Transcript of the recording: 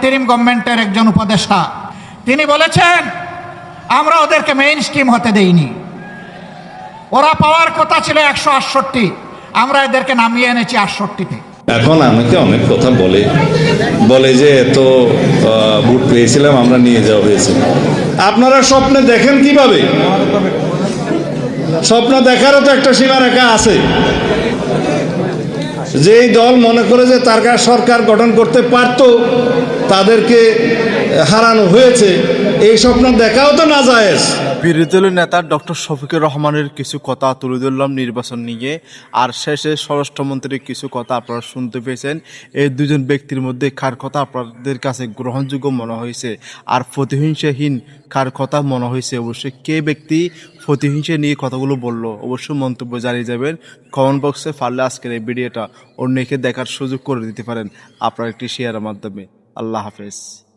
Interim গভর্নমেন্টের একজন উপদেষ্টা, তিনি বলেছেন আমরা ওদেরকে মেইন স্ট্রিম হতে দেইনি। ওরা পাওয়ার কথা ছিল 168, আমরা এদেরকে নামিয়ে এনেছি 68-তে। এখন আমাকে অনেক কথা বলে যে এত ভোট পেয়েছিলাম, আমরা নিয়ে যাওয়া হয়েছে। আপনারা স্বপ্নে দেখেন কিভাবে? স্বপ্ন দেখারও তো একটা সীমারেখা আছে। যেই দল মনে করে যে তার সরকার গঠন করতে পারত, তাদেরকে হারানো হয়েছে, এই স্বপ্ন দেখাও তো নাজায়েজ। বিরোধী দলের নেতা ডক্টর শফিকুর রহমানের কিছু কথা তুলে ধরলাম নির্বাচন নিয়ে, আর শেষে স্বরাষ্ট্রমন্ত্রীর কিছু কথা আপনারা শুনতে পেয়েছেন। এই দুজন ব্যক্তির মধ্যে কার কথা আপনাদের কাছে গ্রহণযোগ্য মনে হয়েছে, আর প্রতিহিংসাহীন কার কথা মনে হয়েছে? অবশ্যই কে ব্যক্তি প্রতিহিংসা নিয়ে কথাগুলো বললো অবশ্যই মন্তব্য জানিয়ে যাবেন কমেন্ট বক্সে। পারলে আজকের এই ভিডিওটা অন্যকে দেখার সুযোগ করে দিতে পারেন আপনার একটি শেয়ারের মাধ্যমে। আল্লাহ হাফেজ।